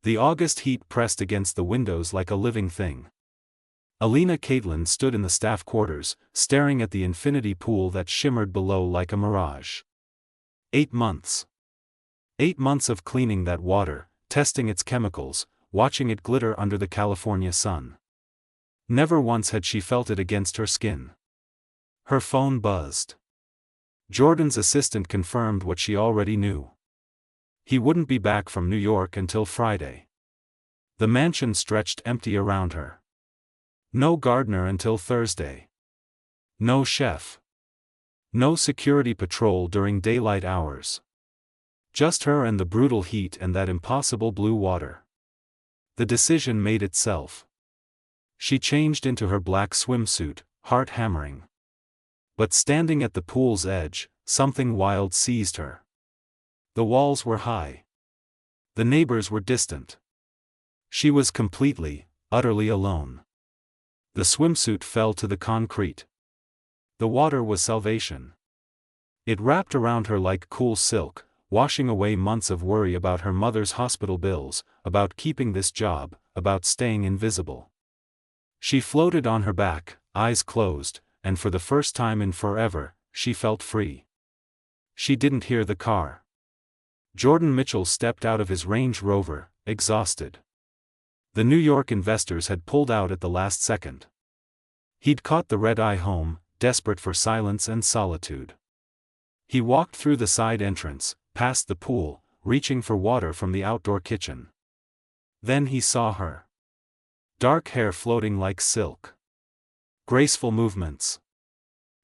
The August heat pressed against the windows like a living thing. Alina Catelyn stood in the staff quarters, staring at the infinity pool that shimmered below like a mirage. 8 months. 8 months of cleaning that water, testing its chemicals, watching it glitter under the California sun. Never once had she felt it against her skin. Her phone buzzed. Jordan's assistant confirmed what she already knew. He wouldn't be back from New York until Friday. The mansion stretched empty around her. No gardener until Thursday. No chef. No security patrol during daylight hours. Just her and the brutal heat and that impossible blue water. The decision made itself. She changed into her black swimsuit, heart hammering. But standing at the pool's edge, something wild seized her. The walls were high. The neighbors were distant. She was completely, utterly alone. The swimsuit fell to the concrete. The water was salvation. It wrapped around her like cool silk, washing away months of worry about her mother's hospital bills, about keeping this job, about staying invisible. She floated on her back, eyes closed, and for the first time in forever, she felt free. She didn't hear the car. Jordan Mitchell stepped out of his Range Rover, exhausted. The New York investors had pulled out at the last second. He'd caught the red-eye home, desperate for silence and solitude. He walked through the side entrance, past the pool, reaching for water from the outdoor kitchen. Then he saw her. Dark hair floating like silk. Graceful movements.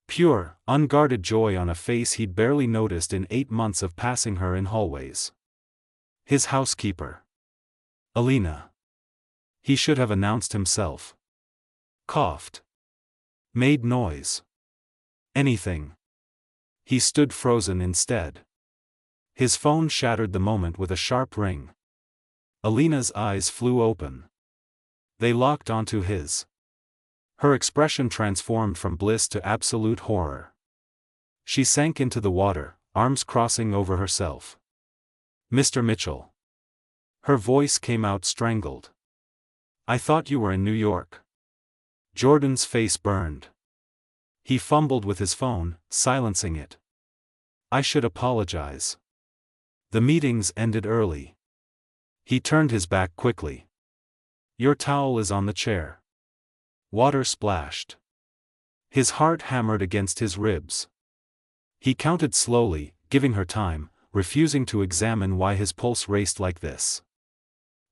Pure, unguarded joy on a face he'd barely noticed in 8 months of passing her in hallways. His housekeeper. Alina. He should have announced himself. Coughed. Made noise. Anything. He stood frozen instead. His phone shattered the moment with a sharp ring. Alina's eyes flew open. They locked onto his. Her expression transformed from bliss to absolute horror. She sank into the water, arms crossing over herself. Mr. Mitchell. Her voice came out strangled. I thought you were in New York. Jordan's face burned. He fumbled with his phone, silencing it. I should apologize. The meetings ended early. He turned his back quickly. Your towel is on the chair. Water splashed. His heart hammered against his ribs. He counted slowly, giving her time, refusing to examine why his pulse raced like this.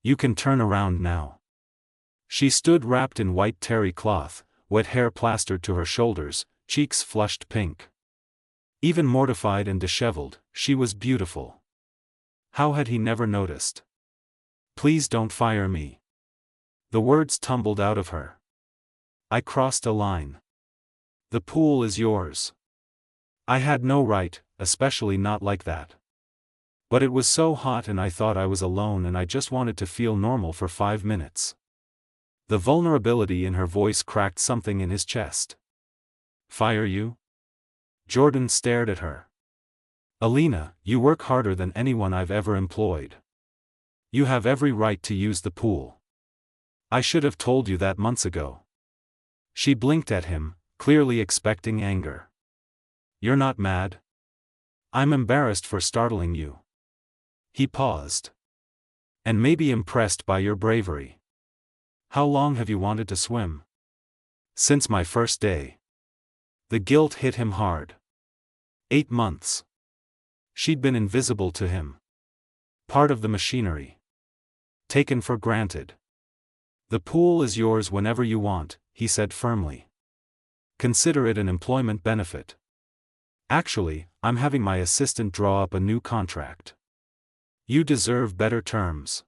You can turn around now. She stood wrapped in white terry cloth, wet hair plastered to her shoulders, cheeks flushed pink. Even mortified and disheveled, she was beautiful. How had he never noticed? Please don't fire me. The words tumbled out of her. I crossed a line. The pool is yours. I had no right, especially not like that. But it was so hot and I thought I was alone and I just wanted to feel normal for 5 minutes. The vulnerability in her voice cracked something in his chest. Fire you? Jordan stared at her. Alina, you work harder than anyone I've ever employed. You have every right to use the pool. I should have told you that months ago. She blinked at him, clearly expecting anger. You're not mad? I'm embarrassed for startling you. He paused. And maybe impressed by your bravery. How long have you wanted to swim? Since my first day. The guilt hit him hard. 8 months. She'd been invisible to him. Part of the machinery. Taken for granted. The pool is yours whenever you want, he said firmly. Consider it an employment benefit. Actually, I'm having my assistant draw up a new contract. You deserve better terms.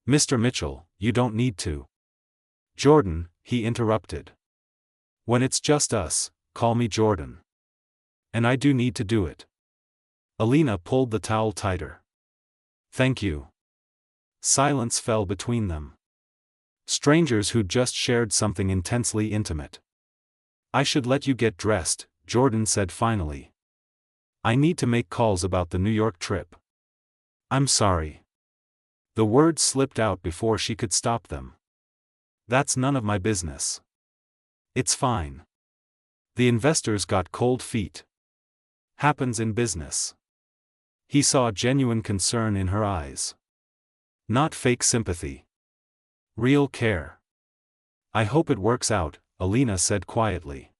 Mr. Mitchell, you don't need to. Jordan, he interrupted. When it's just us, call me Jordan. And I do need to do it. Alina pulled the towel tighter. Thank you. Silence fell between them. Strangers who'd just shared something intensely intimate. I should let you get dressed, Jordan said finally. I need to make calls about the New York trip. I'm sorry. The words slipped out before she could stop them. That's none of my business. It's fine. The investors got cold feet. Happens in business. He saw genuine concern in her eyes. Not fake sympathy. Real care. I hope it works out, Alina said quietly.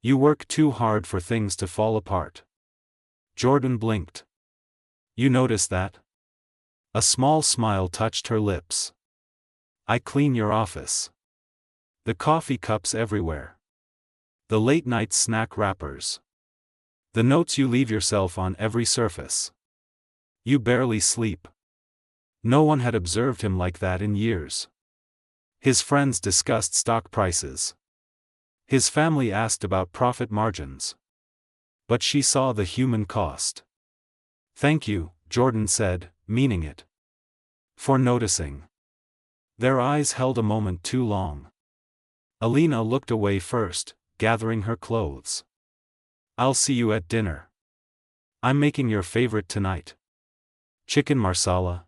You work too hard for things to fall apart. Jordan blinked. You notice that? A small smile touched her lips. I clean your office. The coffee cups everywhere. The late-night snack wrappers. The notes you leave yourself on every surface. You barely sleep. No one had observed him like that in years. His friends discussed stock prices. His family asked about profit margins. But she saw the human cost. Thank you, Jordan said, meaning it. For noticing. Their eyes held a moment too long. Alina looked away first, gathering her clothes. I'll see you at dinner. I'm making your favorite tonight. Chicken marsala?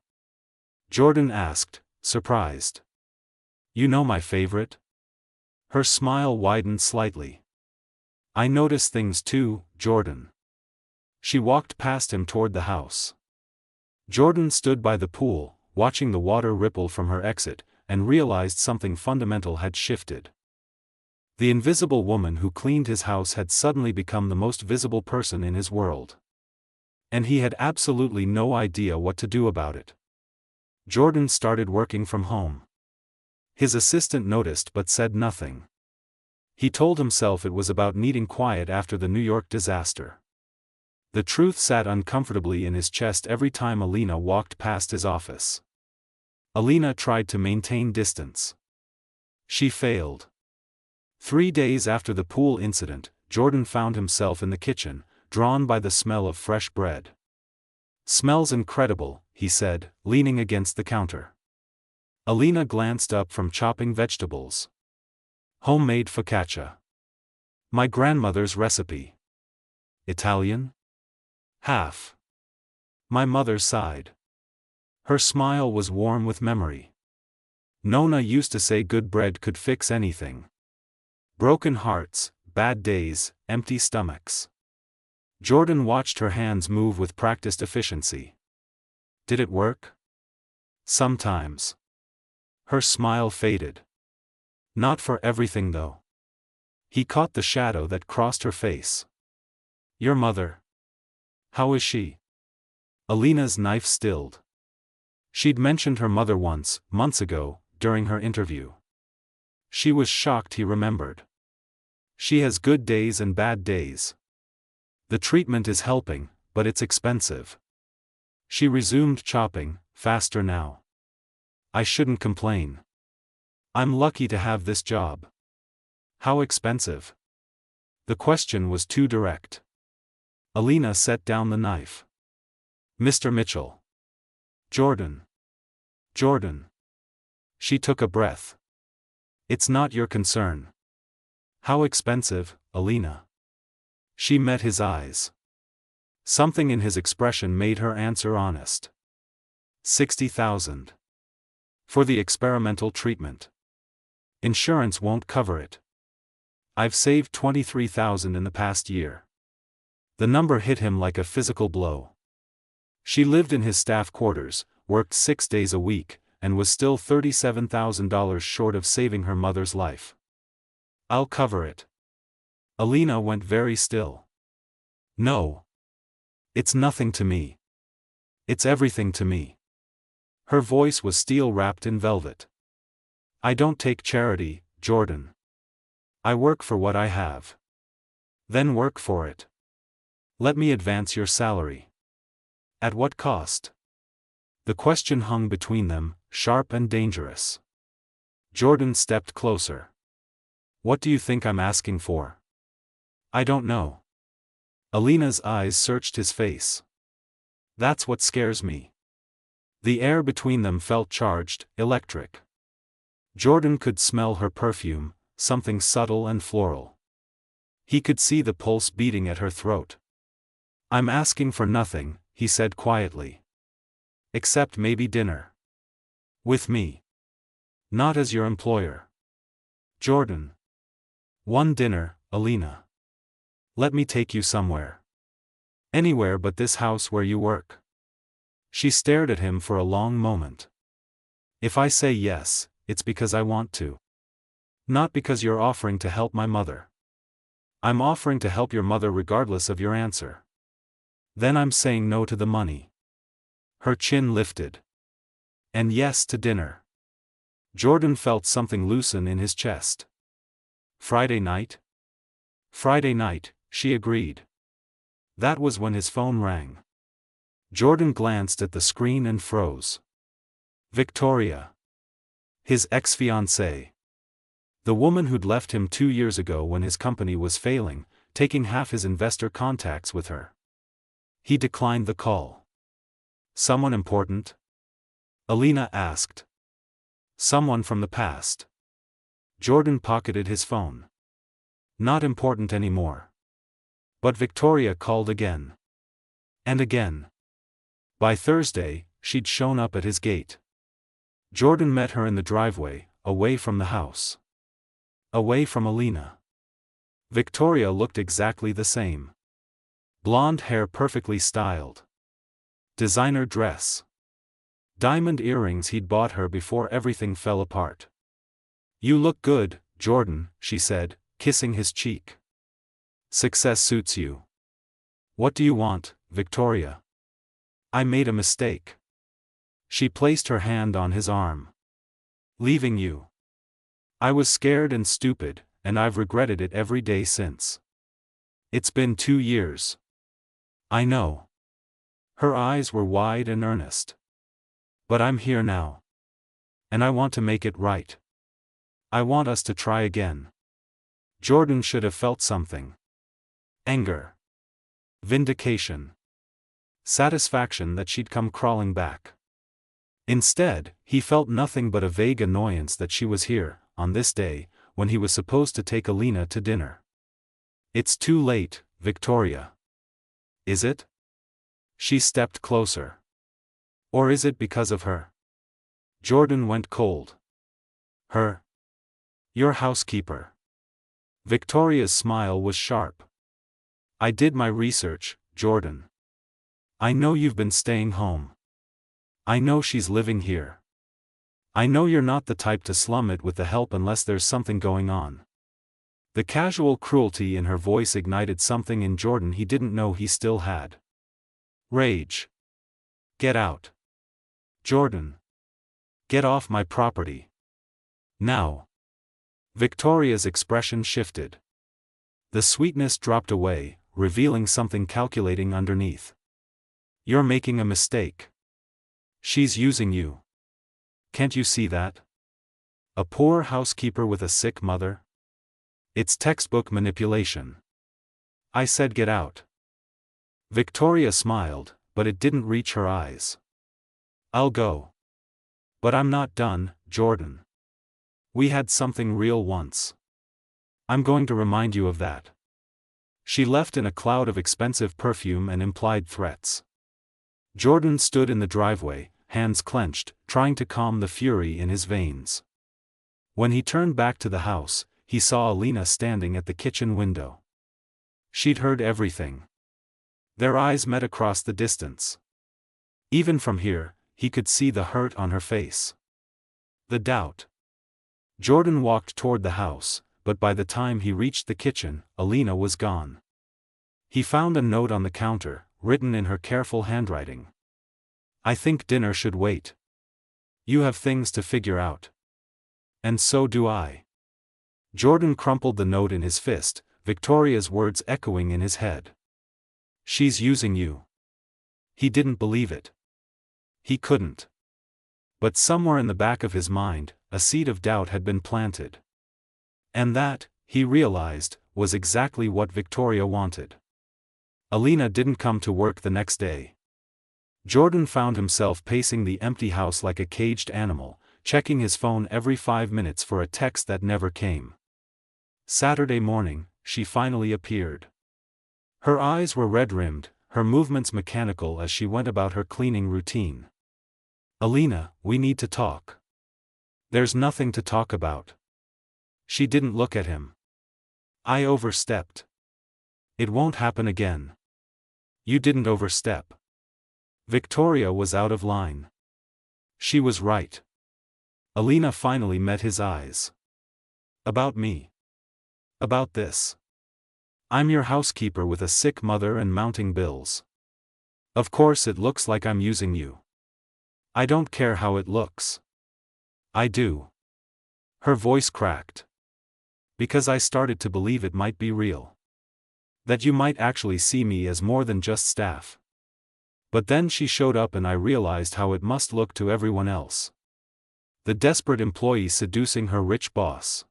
Jordan asked, surprised. You know my favorite? Her smile widened slightly. I notice things too, Jordan. She walked past him toward the house. Jordan stood by the pool, watching the water ripple from her exit, and realized something fundamental had shifted. The invisible woman who cleaned his house had suddenly become the most visible person in his world. And he had absolutely no idea what to do about it. Jordan started working from home. His assistant noticed but said nothing. He told himself it was about needing quiet after the New York disaster. The truth sat uncomfortably in his chest every time Alina walked past his office. Alina tried to maintain distance. She failed. 3 days after the pool incident, Jordan found himself in the kitchen, drawn by the smell of fresh bread. Smells incredible, he said, leaning against the counter. Alina glanced up from chopping vegetables. Homemade focaccia. My grandmother's recipe. Italian? Half. My mother sighed. Her smile was warm with memory. Nona used to say good bread could fix anything. Broken hearts, bad days, empty stomachs. Jordan watched her hands move with practiced efficiency. Did it work? Sometimes. Her smile faded. Not for everything though. He caught the shadow that crossed her face. Your mother. How is she? Alina's knife stilled. She'd mentioned her mother once, months ago, during her interview. She was shocked he remembered. She has good days and bad days. The treatment is helping, but it's expensive. She resumed chopping, faster now. I shouldn't complain. I'm lucky to have this job. How expensive? The question was too direct. Alina set down the knife. Mr. Mitchell. Jordan. Jordan. She took a breath. It's not your concern. How expensive, Alina? She met his eyes. Something in his expression made her answer honest. 60,000. For the experimental treatment. Insurance won't cover it. I've saved 23,000 in the past year. The number hit him like a physical blow. She lived in his staff quarters, worked 6 days a week, and was still $37,000 short of saving her mother's life. I'll cover it. Alina went very still. No. It's nothing to me. It's everything to me. Her voice was steel wrapped in velvet. I don't take charity, Jordan. I work for what I have. Then work for it. Let me advance your salary. At what cost? The question hung between them, sharp and dangerous. Jordan stepped closer. What do you think I'm asking for? I don't know. Alina's eyes searched his face. That's what scares me. The air between them felt charged, electric. Jordan could smell her perfume, something subtle and floral. He could see the pulse beating at her throat. I'm asking for nothing, he said quietly. Except maybe dinner. With me. Not as your employer. Jordan. One dinner, Alina. Let me take you somewhere. Anywhere but this house where you work. She stared at him for a long moment. If I say yes, it's because I want to. Not because you're offering to help my mother. I'm offering to help your mother regardless of your answer. Then I'm saying no to the money. Her chin lifted. And yes to dinner. Jordan felt something loosen in his chest. Friday night? Friday night, she agreed. That was when his phone rang. Jordan glanced at the screen and froze. Victoria. His ex-fiancée. The woman who'd left him 2 years ago when his company was failing, taking half his investor contacts with her. He declined the call. Someone important? Alina asked. Someone from the past. Jordan pocketed his phone. Not important anymore. But Victoria called again. And again. By Thursday, she'd shown up at his gate. Jordan met her in the driveway, away from the house. Away from Alina. Victoria looked exactly the same. Blonde hair perfectly styled. Designer dress. Diamond earrings he'd bought her before everything fell apart. You look good, Jordan, she said, kissing his cheek. Success suits you. What do you want, Victoria? I made a mistake. She placed her hand on his arm. Leaving you. I was scared and stupid, and I've regretted it every day since. It's been 2 years. I know. Her eyes were wide and earnest. But I'm here now. And I want to make it right. I want us to try again. Jordan should have felt something. Anger. Vindication. Satisfaction that she'd come crawling back. Instead, he felt nothing but a vague annoyance that she was here, on this day, when he was supposed to take Alina to dinner. It's too late, Victoria. Is it? She stepped closer. Or is it because of her? Jordan went cold. Her? Your housekeeper. Victoria's smile was sharp. I did my research, Jordan. I know you've been staying home. I know she's living here. I know you're not the type to slum it with the help unless there's something going on. The casual cruelty in her voice ignited something in Jordan he didn't know he still had. Rage. Get out. Jordan. Get off my property. Now. Victoria's expression shifted. The sweetness dropped away, revealing something calculating underneath. You're making a mistake. She's using you. Can't you see that? A poor housekeeper with a sick mother? It's textbook manipulation. I said get out. Victoria smiled, but it didn't reach her eyes. I'll go. But I'm not done, Jordan. We had something real once. I'm going to remind you of that. She left in a cloud of expensive perfume and implied threats. Jordan stood in the driveway, hands clenched, trying to calm the fury in his veins. When he turned back to the house, he saw Alina standing at the kitchen window. She'd heard everything. Their eyes met across the distance. Even from here, he could see the hurt on her face. The doubt. Jordan walked toward the house, but by the time he reached the kitchen, Alina was gone. He found a note on the counter, written in her careful handwriting. I think dinner should wait. You have things to figure out. And so do I. Jordan crumpled the note in his fist, Victoria's words echoing in his head. She's using you. He didn't believe it. He couldn't. But somewhere in the back of his mind, a seed of doubt had been planted. And that, he realized, was exactly what Victoria wanted. Alina didn't come to work the next day. Jordan found himself pacing the empty house like a caged animal, checking his phone every 5 minutes for a text that never came. Saturday morning, she finally appeared. Her eyes were red-rimmed, her movements mechanical as she went about her cleaning routine. Alina, we need to talk. There's nothing to talk about. She didn't look at him. I overstepped. It won't happen again. You didn't overstep. Victoria was out of line. She was right. Alina finally met his eyes. About me. About this. I'm your housekeeper with a sick mother and mounting bills. Of course it looks like I'm using you. I don't care how it looks. I do. Her voice cracked. Because I started to believe it might be real. That you might actually see me as more than just staff. But then she showed up and I realized how it must look to everyone else. The desperate employee seducing her rich boss.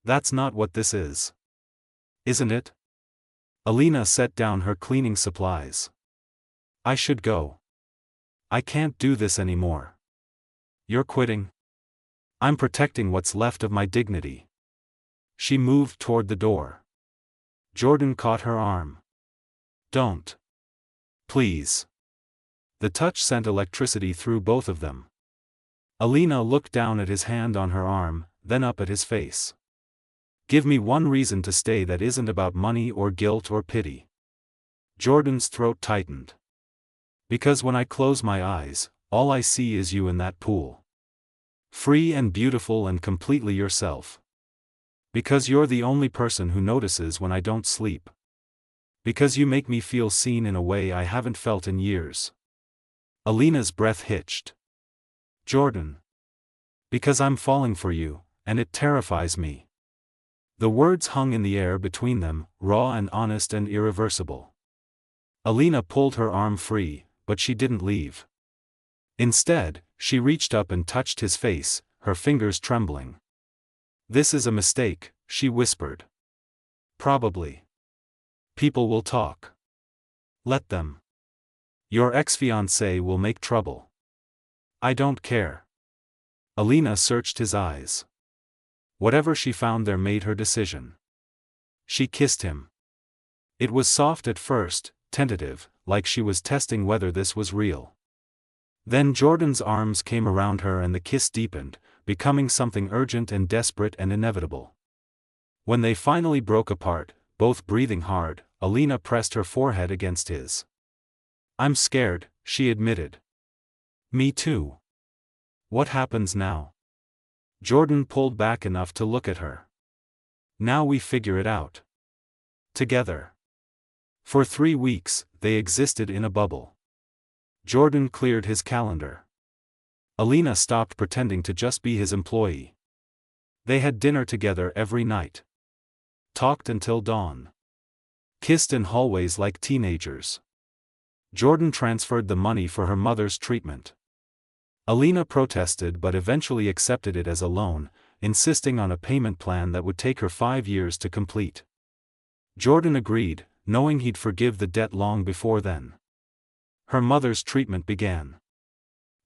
That's not what this is. Isn't it? Alina set down her cleaning supplies. I should go. I can't do this anymore. You're quitting? I'm protecting what's left of my dignity. She moved toward the door. Jordan caught her arm. Don't. Please. The touch sent electricity through both of them. Alina looked down at his hand on her arm, then up at his face. Give me one reason to stay that isn't about money or guilt or pity. Jordan's throat tightened. Because when I close my eyes, all I see is you in that pool. Free and beautiful and completely yourself. Because you're the only person who notices when I don't sleep. Because you make me feel seen in a way I haven't felt in years. Alina's breath hitched. Jordan. Because I'm falling for you, and it terrifies me. The words hung in the air between them, raw and honest and irreversible. Alina pulled her arm free, but she didn't leave. Instead, she reached up and touched his face, her fingers trembling. This is a mistake, she whispered. Probably. People will talk. Let them. Your ex-fiancée will make trouble. I don't care. Alina searched his eyes. Whatever she found there made her decision. She kissed him. It was soft at first, tentative, like she was testing whether this was real. Then Jordan's arms came around her and the kiss deepened, becoming something urgent and desperate and inevitable. When they finally broke apart, both breathing hard, Alina pressed her forehead against his. I'm scared, she admitted. Me too. What happens now? Jordan pulled back enough to look at her. Now we figure it out. Together. For 3 weeks, they existed in a bubble. Jordan cleared his calendar. Alina stopped pretending to just be his employee. They had dinner together every night. Talked until dawn. Kissed in hallways like teenagers. Jordan transferred the money for her mother's treatment. Alina protested but eventually accepted it as a loan, insisting on a payment plan that would take her 5 years to complete. Jordan agreed, knowing he'd forgive the debt long before then. Her mother's treatment began.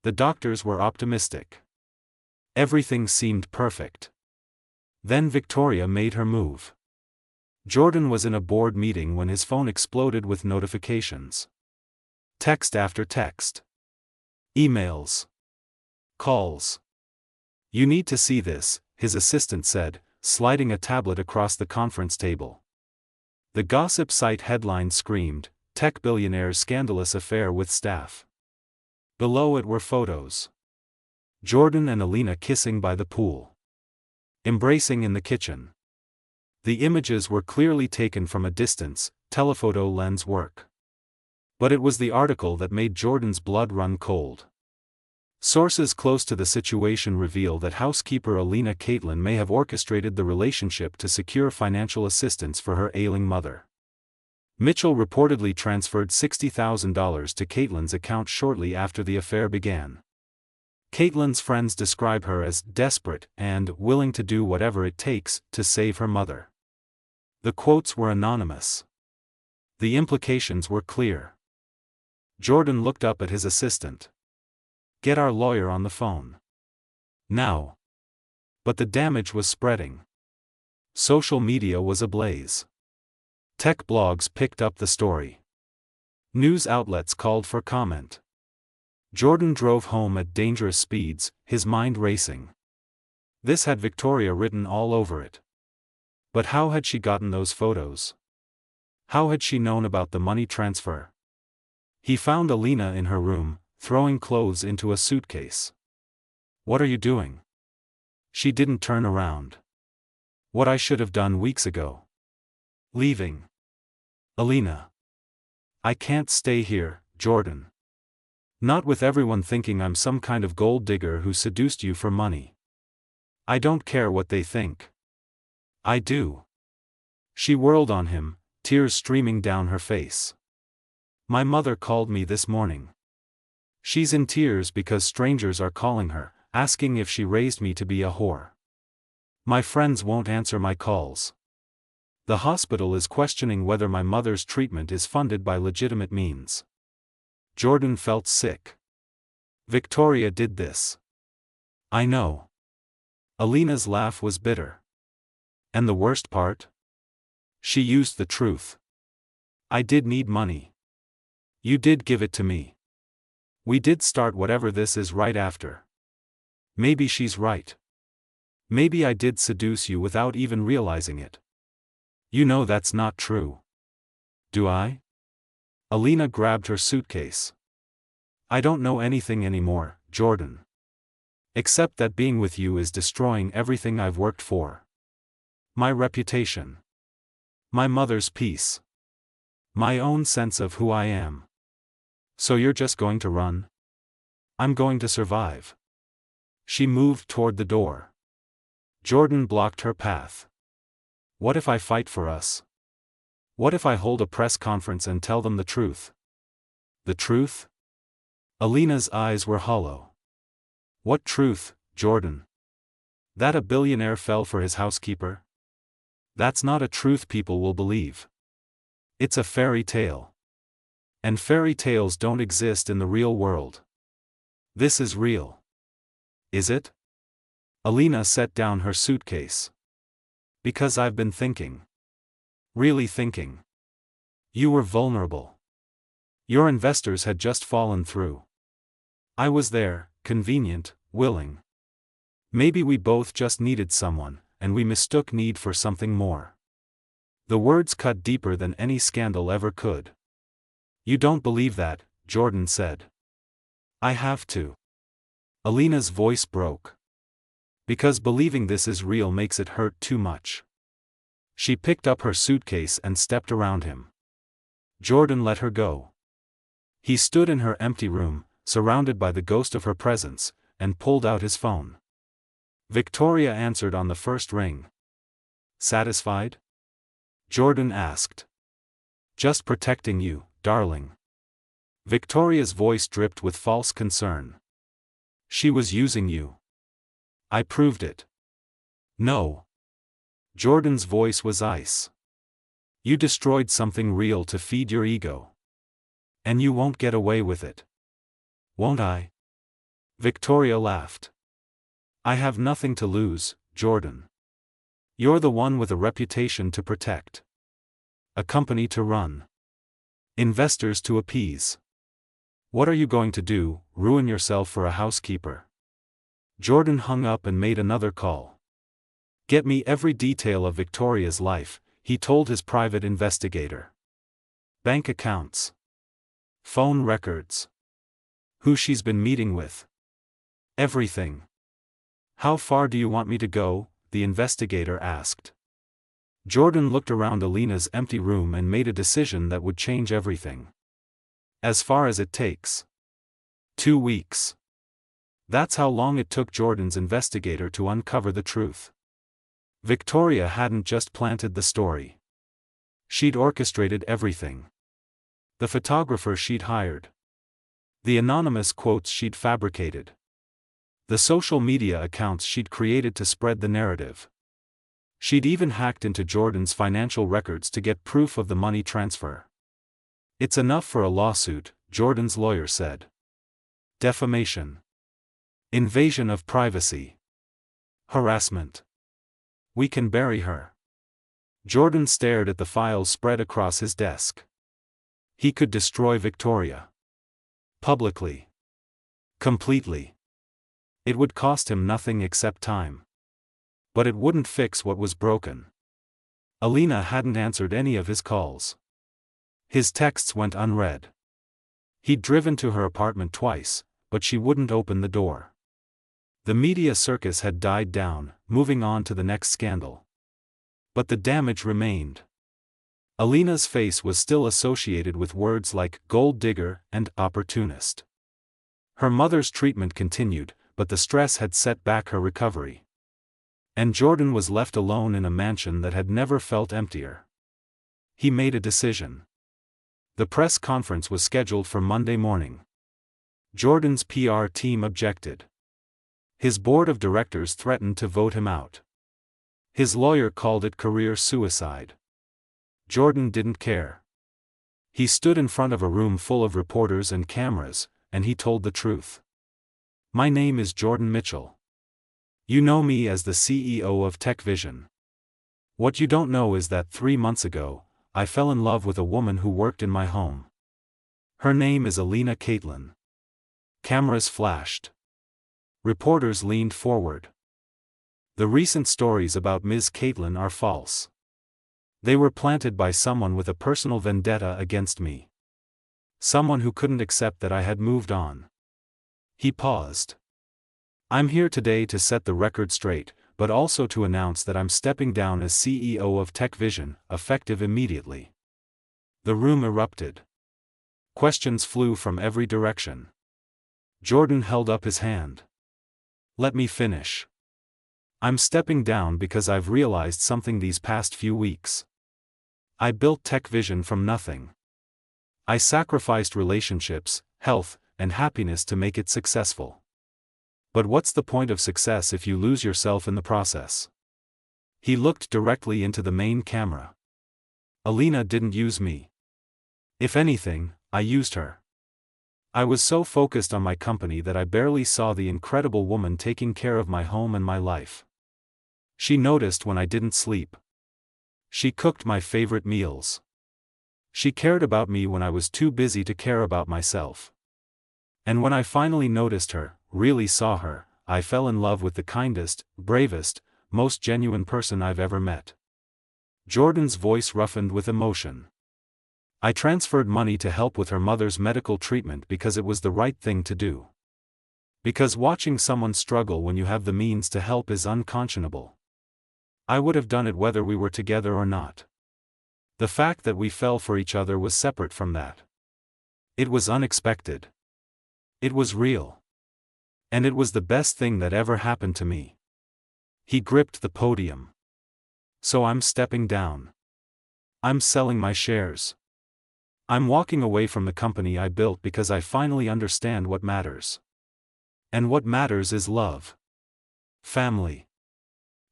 The doctors were optimistic. Everything seemed perfect. Then Victoria made her move. Jordan was in a board meeting when his phone exploded with notifications. Text after text. Emails. Calls. You need to see this, his assistant said, sliding a tablet across the conference table. The gossip site headline screamed, Tech Billionaire's scandalous affair with staff. Below it were photos. Jordan and Alina kissing by the pool. Embracing in the kitchen. The images were clearly taken from a distance, telephoto lens work. But it was the article that made Jordan's blood run cold. Sources close to the situation reveal that housekeeper Alina Catelyn may have orchestrated the relationship to secure financial assistance for her ailing mother. Mitchell reportedly transferred $60,000 to Catelyn's account shortly after the affair began. Catelyn's friends describe her as desperate and willing to do whatever it takes to save her mother. The quotes were anonymous. The implications were clear. Jordan looked up at his assistant. Get our lawyer on the phone. Now. But the damage was spreading. Social media was ablaze. Tech blogs picked up the story. News outlets called for comment. Jordan drove home at dangerous speeds, his mind racing. This had Victoria written all over it. But how had she gotten those photos? How had she known about the money transfer? He found Alina in her room, throwing clothes into a suitcase. "What are you doing?" She didn't turn around. "What I should have done weeks ago. Leaving." "Alina. I can't stay here, Jordan. Not with everyone thinking I'm some kind of gold digger who seduced you for money. I don't care what they think. I do." She whirled on him, tears streaming down her face. "My mother called me this morning. She's in tears because strangers are calling her, asking if she raised me to be a whore. My friends won't answer my calls. The hospital is questioning whether my mother's treatment is funded by legitimate means." Jordan felt sick. Victoria did this. "I know." Alina's laugh was bitter. "And the worst part? She used the truth. I did need money. You did give it to me. We did start whatever this is right after. Maybe she's right. Maybe I did seduce you without even realizing it. You know that's not true. Do I?" Alina grabbed her suitcase. "I don't know anything anymore, Jordan. Except that being with you is destroying everything I've worked for. My reputation. My mother's peace. My own sense of who I am. So you're just going to run?" "I'm going to survive." She moved toward the door. Jordan blocked her path. "What if I fight for us? What if I hold a press conference and tell them the truth?" "The truth?" Alina's eyes were hollow. "What truth, Jordan? That a billionaire fell for his housekeeper? That's not a truth people will believe. It's a fairy tale. And fairy tales don't exist in the real world. This is real." "Is it?" Alina set down her suitcase. "Because I've been thinking. Really thinking. You were vulnerable. Your investors had just fallen through. I was there, convenient, willing. Maybe we both just needed someone, and we mistook need for something more." The words cut deeper than any scandal ever could. "You don't believe that," Jordan said. "I have to." Alina's voice broke. "Because believing this is real makes it hurt too much." She picked up her suitcase and stepped around him. Jordan let her go. He stood in her empty room, surrounded by the ghost of her presence, and pulled out his phone. Victoria answered on the first ring. "Satisfied?" Jordan asked. "Just protecting you, darling." Victoria's voice dripped with false concern. "She was using you. I proved it." "No." Jordan's voice was ice. "You destroyed something real to feed your ego. And you won't get away with it." "Won't I?" Victoria laughed. "I have nothing to lose, Jordan. You're the one with a reputation to protect. A company to run. Investors to appease. What are you going to do, ruin yourself for a housekeeper?" Jordan hung up and made another call. "Get me every detail of Victoria's life," he told his private investigator. "Bank accounts. Phone records. Who she's been meeting with. Everything." "How far do you want me to go?" the investigator asked. Jordan looked around Alina's empty room and made a decision that would change everything. "As far as it takes. 2 weeks." That's how long it took Jordan's investigator to uncover the truth. Victoria hadn't just planted the story. She'd orchestrated everything. The photographer she'd hired. The anonymous quotes she'd fabricated. The social media accounts she'd created to spread the narrative. She'd even hacked into Jordan's financial records to get proof of the money transfer. "It's enough for a lawsuit," Jordan's lawyer said. "Defamation. Invasion of privacy. Harassment. We can bury her." Jordan stared at the files spread across his desk. He could destroy Victoria. Publicly. Completely. It would cost him nothing except time. But it wouldn't fix what was broken. Alina hadn't answered any of his calls. His texts went unread. He'd driven to her apartment twice, but she wouldn't open the door. The media circus had died down, moving on to the next scandal. But the damage remained. Alina's face was still associated with words like gold digger and opportunist. Her mother's treatment continued, but the stress had set back her recovery. And Jordan was left alone in a mansion that had never felt emptier. He made a decision. The press conference was scheduled for Monday morning. Jordan's PR team objected. His board of directors threatened to vote him out. His lawyer called it career suicide. Jordan didn't care. He stood in front of a room full of reporters and cameras, and he told the truth. My name is Jordan Mitchell. You know me as the CEO of Tech Vision. What you don't know is that 3 months ago, I fell in love with a woman who worked in my home. Her name is Alina Catelyn. Cameras flashed. Reporters leaned forward. The recent stories about Ms. Catelyn are false. They were planted by someone with a personal vendetta against me. Someone who couldn't accept that I had moved on. He paused. I'm here today to set the record straight, but also to announce that I'm stepping down as CEO of Tech Vision, effective immediately. The room erupted. Questions flew from every direction. Jordan held up his hand. Let me finish. I'm stepping down because I've realized something these past few weeks. I built Tech Vision from nothing. I sacrificed relationships, health, and happiness to make it successful. But what's the point of success if you lose yourself in the process? He looked directly into the main camera. Alina didn't use me. If anything, I used her. I was so focused on my company that I barely saw the incredible woman taking care of my home and my life. She noticed when I didn't sleep. She cooked my favorite meals. She cared about me when I was too busy to care about myself. And when I finally noticed her, really saw her, I fell in love with the kindest, bravest, most genuine person I've ever met. Jordan's voice roughened with emotion. I transferred money to help with her mother's medical treatment because it was the right thing to do. Because watching someone struggle when you have the means to help is unconscionable. I would have done it whether we were together or not. The fact that we fell for each other was separate from that. It was unexpected. It was real. And it was the best thing that ever happened to me. He gripped the podium. So I'm stepping down. I'm selling my shares. I'm walking away from the company I built because I finally understand what matters. And what matters is love. Family.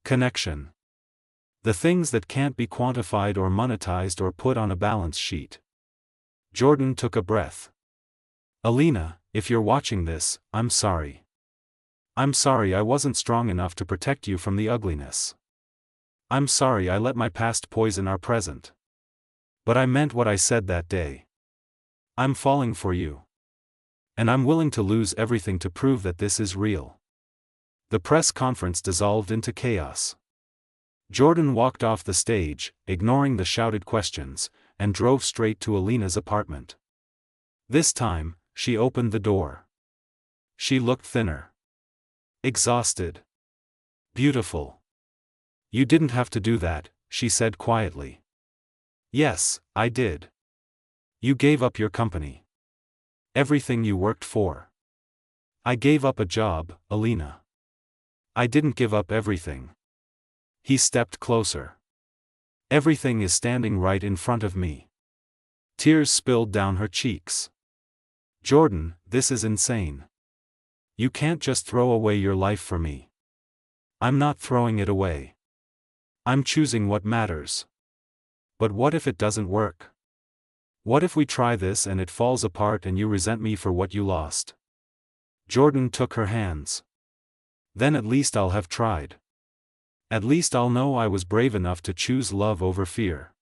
Connection. The things that can't be quantified or monetized or put on a balance sheet. Jordan took a breath. Alina, if you're watching this, I'm sorry. I'm sorry I wasn't strong enough to protect you from the ugliness. I'm sorry I let my past poison our present. But I meant what I said that day. I'm falling for you. And I'm willing to lose everything to prove that this is real. The press conference dissolved into chaos. Jordan walked off the stage, ignoring the shouted questions, and drove straight to Alina's apartment. This time, she opened the door. She looked thinner. Exhausted. Beautiful. You didn't have to do that, she said quietly. Yes, I did. You gave up your company. Everything you worked for. I gave up a job, Alina. I didn't give up everything. He stepped closer. Everything is standing right in front of me. Tears spilled down her cheeks. Jordan, this is insane. You can't just throw away your life for me. I'm not throwing it away. I'm choosing what matters. But what if it doesn't work? What if we try this and it falls apart and you resent me for what you lost? Jordan took her hands. Then at least I'll have tried. At least I'll know I was brave enough to choose love over fear.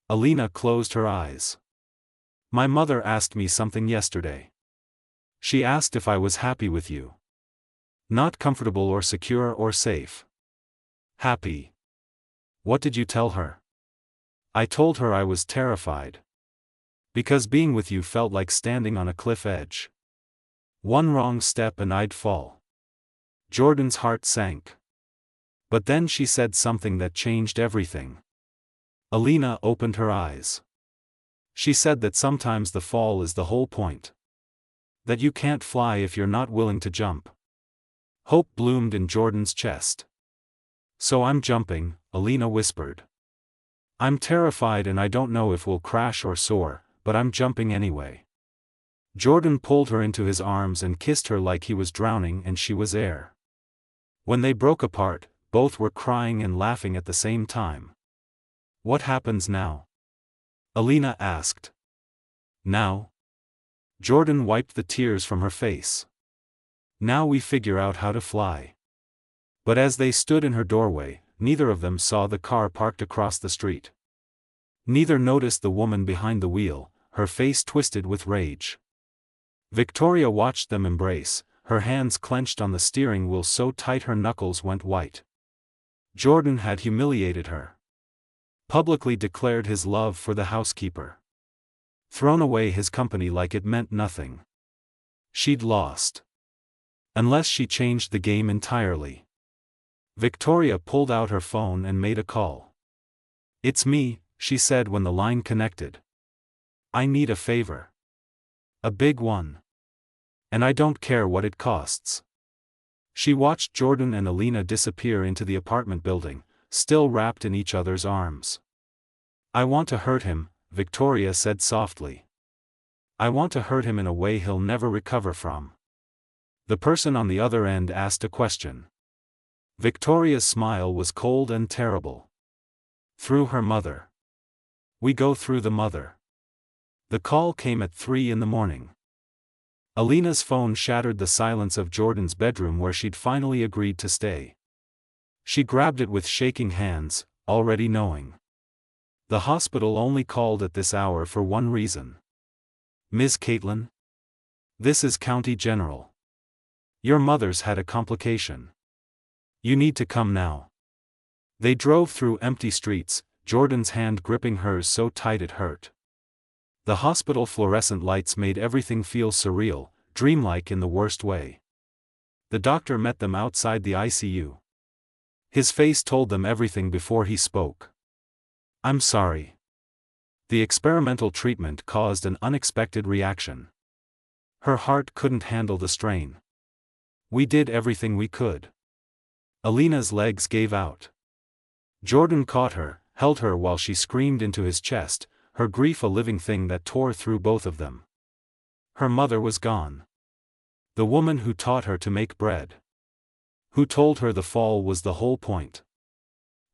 Alina closed her eyes. My mother asked me something yesterday. She asked if I was happy with you. Not comfortable or secure or safe. Happy. What did you tell her? I told her I was terrified. Because being with you felt like standing on a cliff edge. One wrong step and I'd fall. Jordan's heart sank. But then she said something that changed everything. Alina opened her eyes. She said that sometimes the fall is the whole point. That you can't fly if you're not willing to jump. Hope bloomed in Jordan's chest. So I'm jumping, Alina whispered. I'm terrified and I don't know if we'll crash or soar, but I'm jumping anyway. Jordan pulled her into his arms and kissed her like he was drowning and she was air. When they broke apart, both were crying and laughing at the same time. What happens now? Alina asked. Now? Jordan wiped the tears from her face. Now we figure out how to fly. But as they stood in her doorway, neither of them saw the car parked across the street. Neither noticed the woman behind the wheel, her face twisted with rage. Victoria watched them embrace, her hands clenched on the steering wheel so tight her knuckles went white. Jordan had humiliated her. Publicly declared his love for the housekeeper. Thrown away his company like it meant nothing. She'd lost. Unless she changed the game entirely. Victoria pulled out her phone and made a call. It's me, she said when the line connected. I need a favor. A big one. And I don't care what it costs. She watched Jordan and Alina disappear into the apartment building, still wrapped in each other's arms. I want to hurt him, Victoria said softly. I want to hurt him in a way he'll never recover from. The person on the other end asked a question. Victoria's smile was cold and terrible. Through her mother. We go through the mother. The call came at 3 a.m. Alina's phone shattered the silence of Jordan's bedroom where she'd finally agreed to stay. She grabbed it with shaking hands, already knowing. The hospital only called at this hour for one reason. Ms. Catelyn? This is County General. Your mother's had a complication. You need to come now. They drove through empty streets, Jordan's hand gripping hers so tight it hurt. The hospital fluorescent lights made everything feel surreal, dreamlike in the worst way. The doctor met them outside the ICU. His face told them everything before he spoke. I'm sorry. The experimental treatment caused an unexpected reaction. Her heart couldn't handle the strain. We did everything we could. Alina's legs gave out. Jordan caught her, held her while she screamed into his chest, her grief a living thing that tore through both of them. Her mother was gone. The woman who taught her to make bread. Who told her the fall was the whole point.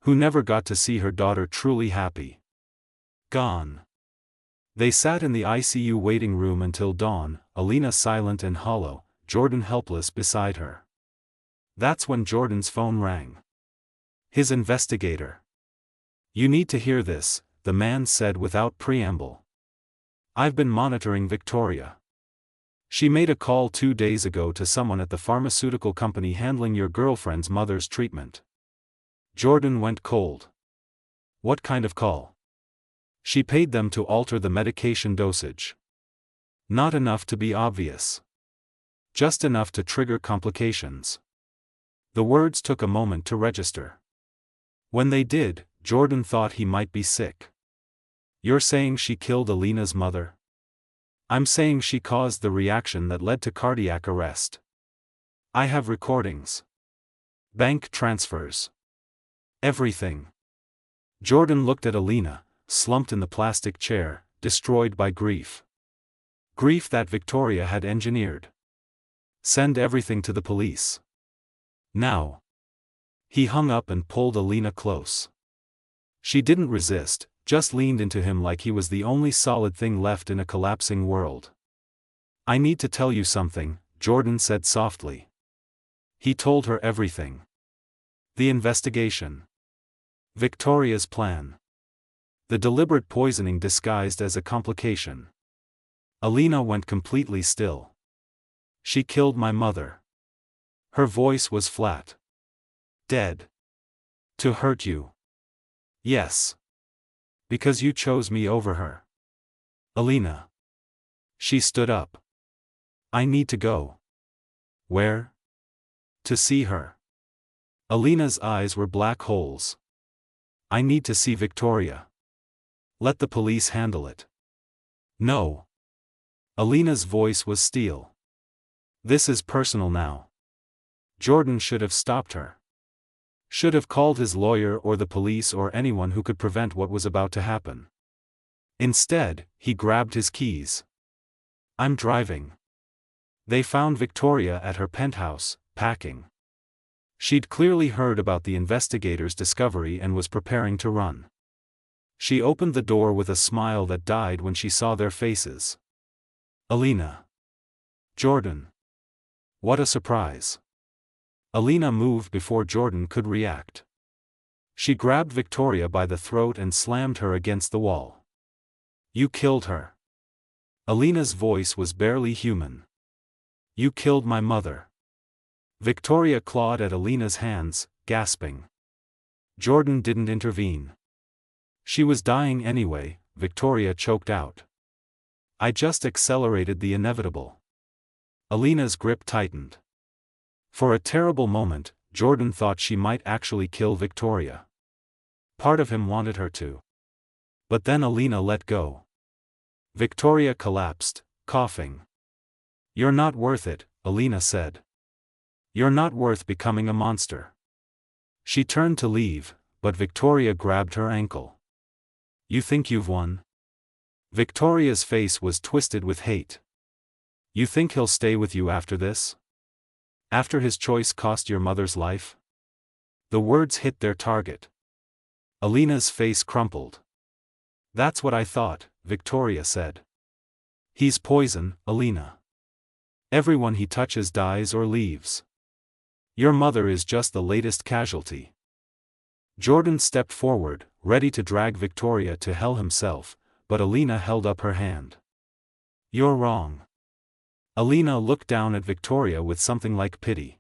Who never got to see her daughter truly happy. Gone. They sat in the ICU waiting room until dawn, Alina silent and hollow, Jordan helpless beside her. That's when Jordan's phone rang. His investigator. You need to hear this, the man said without preamble. I've been monitoring Victoria. She made a call 2 days ago to someone at the pharmaceutical company handling your girlfriend's mother's treatment. Jordan went cold. What kind of call? She paid them to alter the medication dosage. Not enough to be obvious. Just enough to trigger complications. The words took a moment to register. When they did, Jordan thought he might be sick. You're saying she killed Alina's mother? I'm saying she caused the reaction that led to cardiac arrest. I have recordings. Bank transfers. Everything. Jordan looked at Alina, slumped in the plastic chair, destroyed by grief. Grief that Victoria had engineered. Send everything to the police. Now. He hung up and pulled Alina close. She didn't resist, just leaned into him like he was the only solid thing left in a collapsing world. I need to tell you something, Jordan said softly. He told her everything. The investigation. Victoria's plan. The deliberate poisoning disguised as a complication. Alina went completely still. She killed my mother. Her voice was flat. Dead. To hurt you. Yes. Because you chose me over her. Alina. She stood up. I need to go. Where? To see her. Alina's eyes were black holes. I need to see Victoria. Let the police handle it. No. Alina's voice was steel. This is personal now. Jordan should have stopped her. Should have called his lawyer or the police or anyone who could prevent what was about to happen. Instead, he grabbed his keys. I'm driving. They found Victoria at her penthouse, packing. She'd clearly heard about the investigators' discovery and was preparing to run. She opened the door with a smile that died when she saw their faces. Alina. Jordan. What a surprise. Alina moved before Jordan could react. She grabbed Victoria by the throat and slammed her against the wall. You killed her. Alina's voice was barely human. You killed my mother. Victoria clawed at Alina's hands, gasping. Jordan didn't intervene. She was dying anyway, Victoria choked out. I just accelerated the inevitable. Alina's grip tightened. For a terrible moment, Jordan thought she might actually kill Victoria. Part of him wanted her to. But then Alina let go. Victoria collapsed, coughing. You're not worth it, Alina said. You're not worth becoming a monster. She turned to leave, but Victoria grabbed her ankle. You think you've won? Victoria's face was twisted with hate. You think he'll stay with you after this? After his choice cost your mother's life? The words hit their target. Alina's face crumpled. That's what I thought, Victoria said. He's poison, Alina. Everyone he touches dies or leaves. Your mother is just the latest casualty. Jordan stepped forward, ready to drag Victoria to hell himself, but Alina held up her hand. You're wrong. Alina looked down at Victoria with something like pity.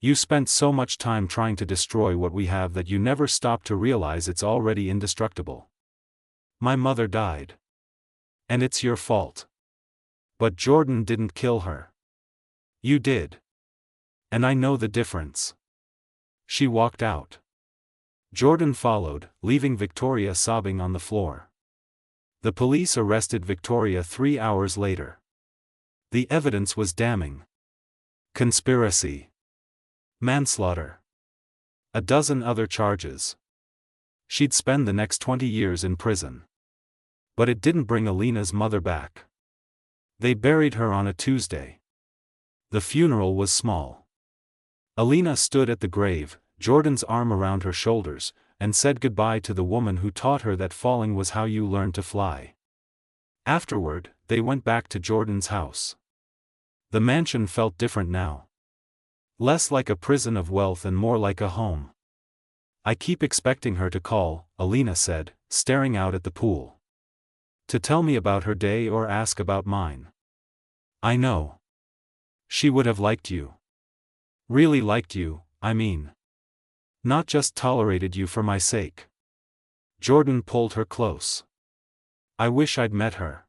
You spent so much time trying to destroy what we have that you never stopped to realize it's already indestructible. My mother died. And it's your fault. But Jordan didn't kill her. You did. And I know the difference. She walked out. Jordan followed, leaving Victoria sobbing on the floor. The police arrested Victoria 3 hours later. The evidence was damning. Conspiracy. Manslaughter. A dozen other charges. She'd spend the next 20 years in prison. But it didn't bring Alina's mother back. They buried her on a Tuesday. The funeral was small. Alina stood at the grave, Jordan's arm around her shoulders, and said goodbye to the woman who taught her that falling was how you learn to fly. Afterward, they went back to Jordan's house. The mansion felt different now. Less like a prison of wealth and more like a home. I keep expecting her to call, Alina said, staring out at the pool. To tell me about her day or ask about mine. I know. She would have liked you. Really liked you, I mean. Not just tolerated you for my sake. Jordan pulled her close. I wish I'd met her.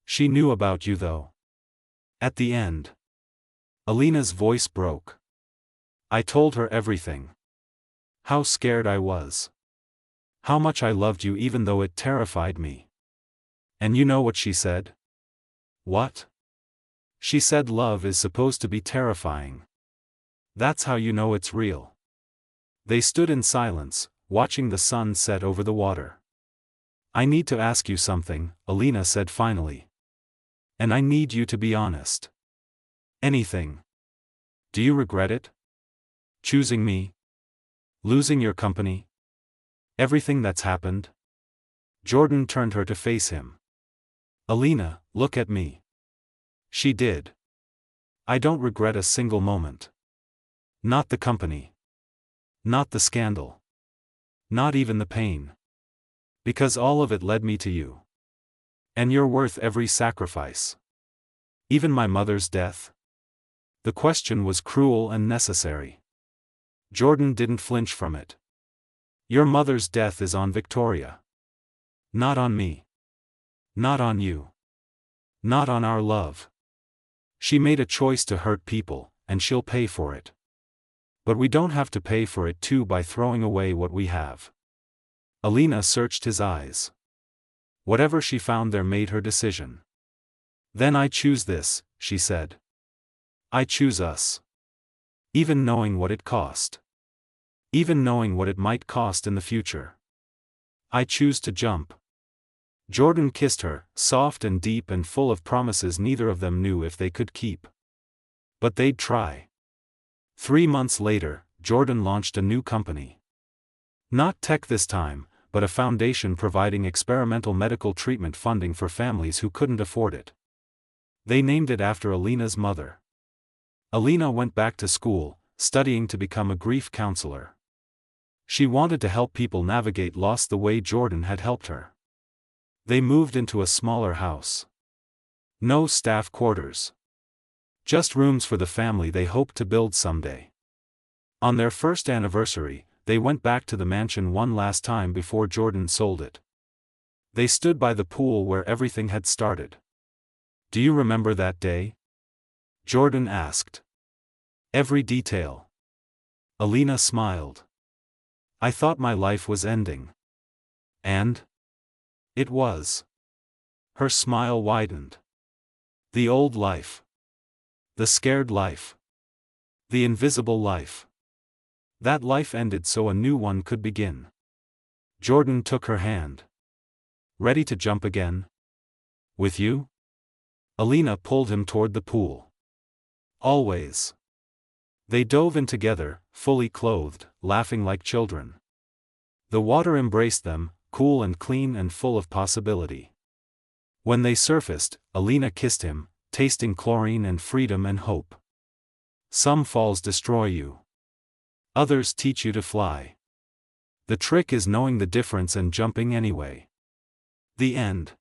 She knew about you though. At the end. Alina's voice broke. I told her everything. How scared I was. How much I loved you even though it terrified me. And you know what she said? What? She said love is supposed to be terrifying. That's how you know it's real. They stood in silence, watching the sun set over the water. I need to ask you something, Alina said finally. And I need you to be honest. Anything. Do you regret it? Choosing me? Losing your company? Everything that's happened? Jordan turned her to face him. Alina, look at me. She did. I don't regret a single moment. Not the company. Not the scandal. Not even the pain. Because all of it led me to you. And you're worth every sacrifice. Even my mother's death? The question was cruel and necessary. Jordan didn't flinch from it. Your mother's death is on Victoria. Not on me. Not on you. Not on our love. She made a choice to hurt people, and she'll pay for it. But we don't have to pay for it too by throwing away what we have. Alina searched his eyes. Whatever she found there made her decision. Then I choose this, she said. I choose us. Even knowing what it cost. Even knowing what it might cost in the future. I choose to jump. Jordan kissed her, soft and deep and full of promises neither of them knew if they could keep. But they'd try. 3 months later, Jordan launched a new company. Not tech this time, but a foundation providing experimental medical treatment funding for families who couldn't afford it. They named it after Alina's mother. Alina went back to school, studying to become a grief counselor. She wanted to help people navigate loss the way Jordan had helped her. They moved into a smaller house. No staff quarters. Just rooms for the family they hoped to build someday. On their first anniversary, they went back to the mansion one last time before Jordan sold it. They stood by the pool where everything had started. Do you remember that day? Jordan asked. Every detail. Alina smiled. I thought my life was ending. And? It was. Her smile widened. The old life. The scared life. The invisible life. That life ended so a new one could begin. Jordan took her hand. Ready to jump again? With you? Alina pulled him toward the pool. Always. They dove in together, fully clothed, laughing like children. The water embraced them, cool and clean and full of possibility. When they surfaced, Alina kissed him, tasting chlorine and freedom and hope. Some falls destroy you. Others teach you to fly. The trick is knowing the difference and jumping anyway. The end.